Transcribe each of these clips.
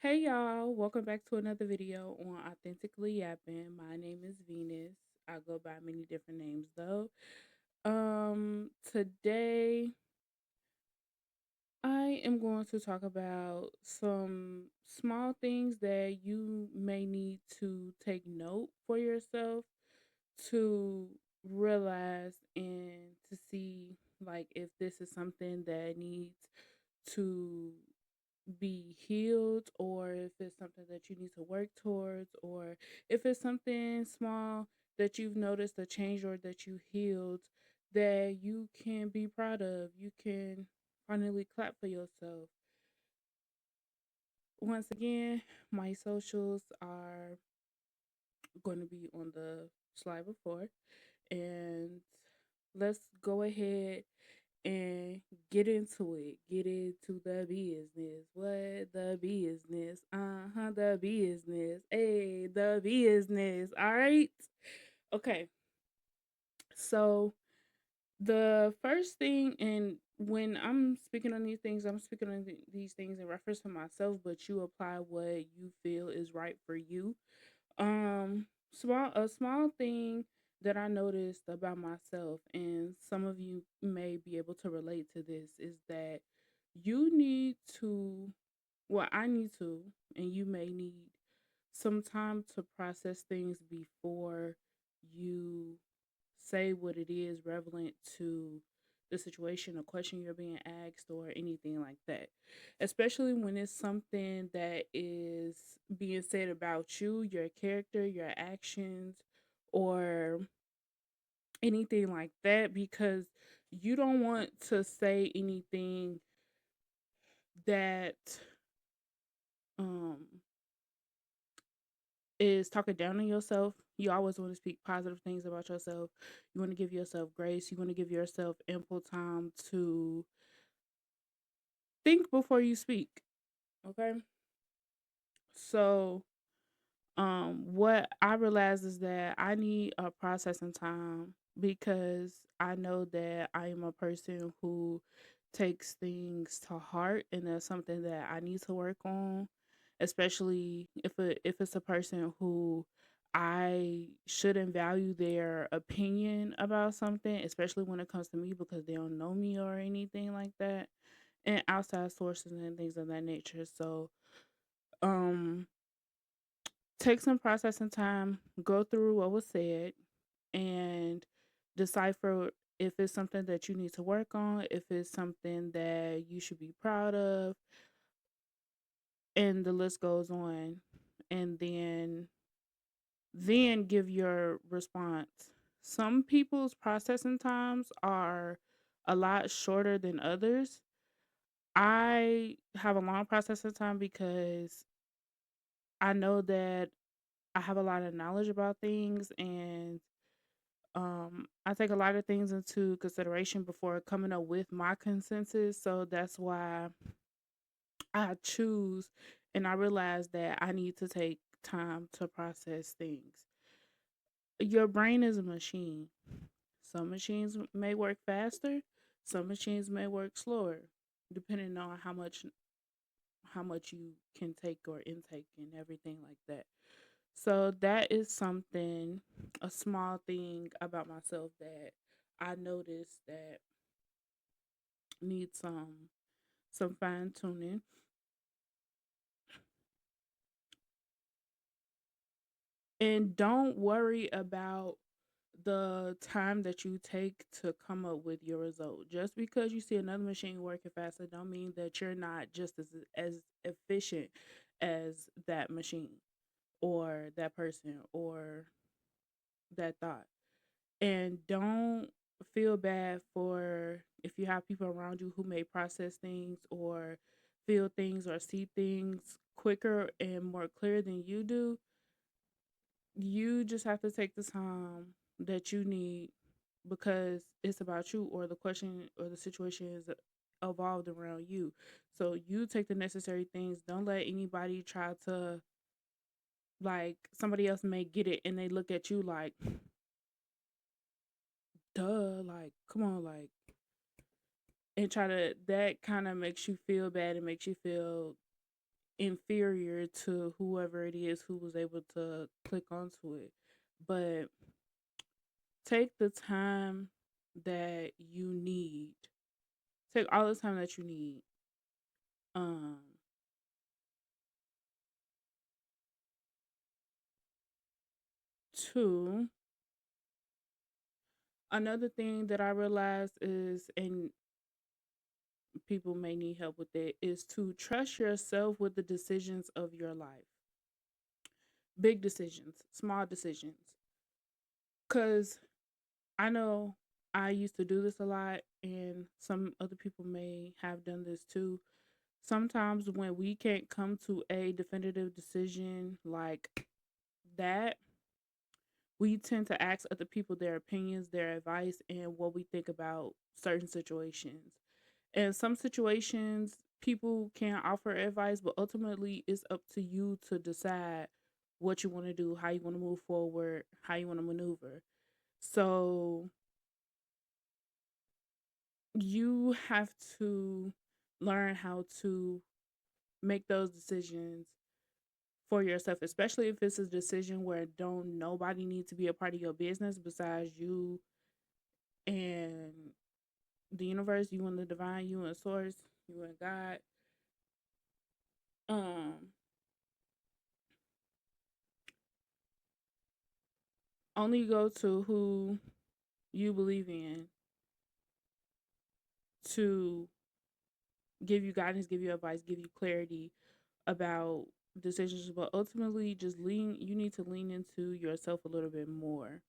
Hey y'all, welcome back to another video on Authentically Yapping. My name is Venus. I go by many different names though. Today I am going to talk about some small things that you may need to take note for yourself to realize and to see like if this is something that needs to be healed, or if it's something that you need to work towards, or if it's something small that you've noticed a change or that you healed that you can be proud of. You can finally clap for yourself. Once again, my socials are going to be on the slide before, and let's go ahead and get into it. Get into the business. What the business? The business. Hey, the business. All right. Okay. So the first thing, and when I'm speaking on these things, I'm speaking on these things in reference to myself, but you apply what you feel is right for you. A small thing that I noticed about myself, and some of you may be able to relate to this, is that you need to, well, I need to, and you may need some time to process things before you say what it is relevant to the situation, a question you're being asked, or anything like that. Especially when it's something that is being said about you, your character, your actions, or anything like that, because you don't want to say anything that um is talking down on yourself. You always want to speak positive things about yourself. You want to give yourself grace. You want to give yourself ample time to think before you speak. Okay. So, what I realized is that I need a processing time, because I know that I am a person who takes things to heart, and that's something that I need to work on, especially if it's a person who I shouldn't value their opinion about something, especially when it comes to me, because they don't know me or anything like that, and outside sources and things of that nature. So, um take some processing time, go through what was said, and decipher if it's something that you need to work on, if it's something that you should be proud of, and the list goes on. And then give your response. Some people's processing times are a lot shorter than others. I have a long processing time because I know that I have a lot of knowledge about things, and I take a lot of things into consideration before coming up with my consensus. So that's why I choose, and I realize that I need to take time to process things. Your brain is a machine. Some machines may work faster, some machines may work slower, depending on how much you can take or intake and everything like that. So that is something, a small thing about myself that I noticed that needs some fine tuning. And don't worry about the time that you take to come up with your result. Just because you see another machine working faster don't mean that you're not just as efficient as that machine, or that person, or that thought. And don't feel bad for if you have people around you who may process things or feel things or see things quicker and more clear than you do. You just have to take the time that you need, because it's about you, or the question or the situation is evolved around you. So you take the necessary things. Don't let anybody try to, like, somebody else may get it and they look at you like, duh, like, come on, like, and try to, that kind of makes you feel bad and makes you feel inferior to whoever it is who was able to click onto it. But take the time that you need. Take all the time that you need. Um, Two, another thing that I realized is, and people may need help with it, is to trust yourself with the decisions of your life. Big decisions, small decisions. Because I know I used to do this a lot, and some other people may have done this too. Sometimes when we can't come to a definitive decision like that, we tend to ask other people their opinions, their advice, and what we think about certain situations. And some situations, people can offer advice, but ultimately it's up to you to decide what you want to do, how you want to move forward, how you want to maneuver. So you have to learn how to make those decisions for yourself, especially if it's a decision where don't nobody need to be a part of your business besides you and the universe, you and the divine, you and source, you and God. Um, Only go to who you believe in to give you guidance, give you advice, give you clarity about decisions. But ultimately, just lean. You need to lean into yourself a little bit more,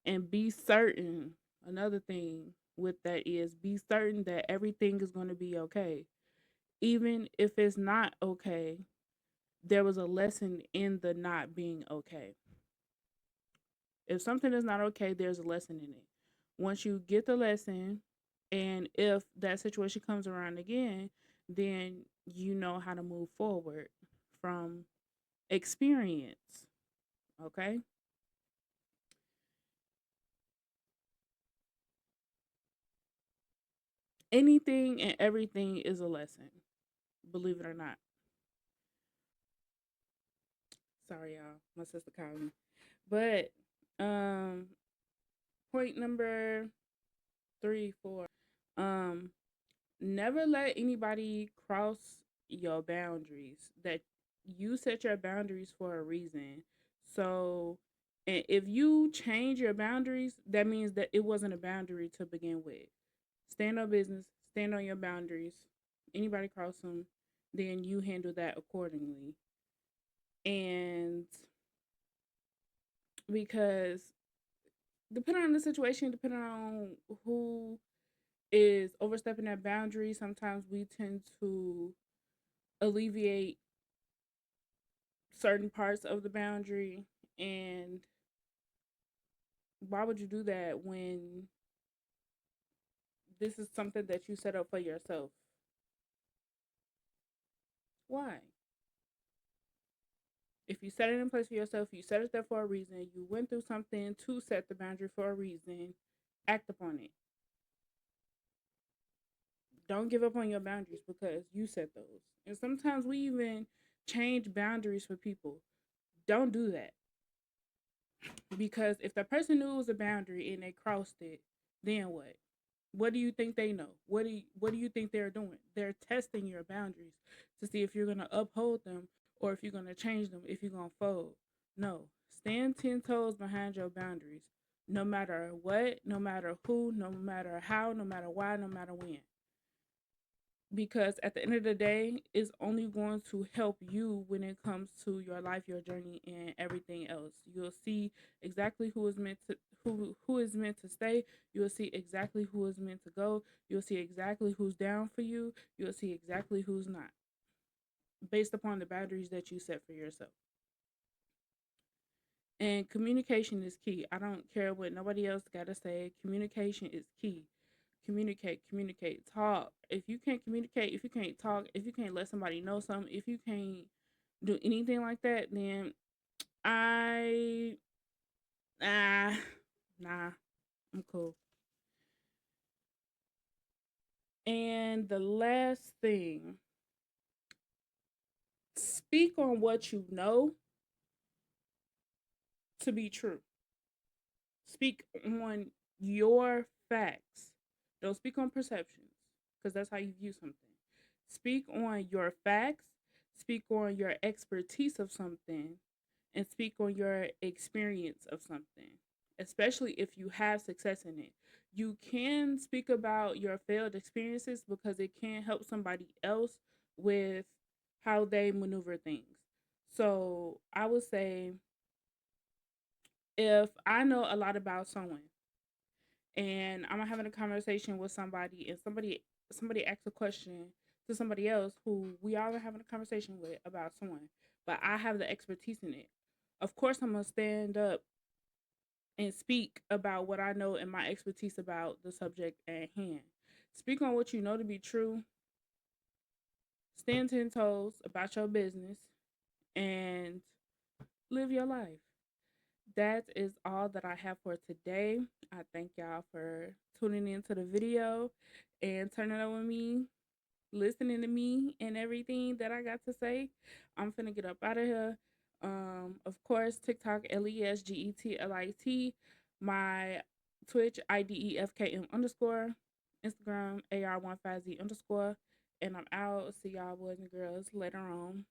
and be certain. Another thing with that is be certain that everything is going to be okay, even if it's not okay. There was a lesson in the not being okay. If something is not okay, there's a lesson in it. Once you get the lesson, and if that situation comes around again, then you know how to move forward from experience. Okay? Anything and everything is a lesson, believe it or not. Sorry, y'all. My sister called me. But um point number 3, 4. Um Never let anybody cross your boundaries. That you set your boundaries for a reason. So, and if you change your boundaries, that means that it wasn't a boundary to begin with. Stand on business, stand on your boundaries. Anybody cross them, then you handle that accordingly. And because depending on the situation, depending on who is overstepping that boundary, sometimes we tend to alleviate certain parts of the boundary. And why would you do that when this is something that you set up for yourself? Why? If you set it in place for yourself, you set it there for a reason, you went through something to set the boundary for a reason, act upon it. Don't give up on your boundaries because you set those. And sometimes we even change boundaries for people. Don't do that. Because if the person knew it was a boundary and they crossed it, then what? What do you think they know? What do you think they're doing? They're testing your boundaries to see if you're gonna uphold them or if you're gonna change them, if you're gonna fold. No. Stand 10 toes behind your boundaries. No matter what, no matter who, no matter how, no matter why, no matter when, because at the end of the day it's only going to help you when it comes to your life, your journey, and everything else. You'll see exactly who is meant to stay. You'll see exactly who is meant to go. You'll see exactly who's down for you. You'll see exactly who's not, based upon the boundaries that you set for yourself. And communication is key. I don't care what nobody else got to say. Communication is key. Communicate, communicate, talk. If you can't communicate, if you can't talk, if you can't let somebody know something, if you can't do anything like that, then I ah nah, I'm cool. And the last thing Speak on what you know to be true. Speak on your facts. Don't speak on perceptions because that's how you view something. Speak on your facts, speak on your expertise of something, and speak on your experience of something, especially if you have success in it. You can speak about your failed experiences because it can help somebody else with how they maneuver things. So I would say if I know a lot about someone and I'm having a conversation with somebody and somebody asks a question to somebody else who we all are having a conversation with about someone, but I have the expertise in it. Of course, I'm gonna stand up and speak about what I know and my expertise about the subject at hand. Speak on what you know to be true. Stand 10 toes about your business and live your life. That is all that I have for today. I thank y'all for tuning into the video and turning up with me, listening to me and everything that I got to say. I'm finna get up out of here. Of course, TikTok LESGETLIT, my Twitch IDEFKM underscore, Instagram AR15Z underscore, and I'm out. See y'all boys and girls later on.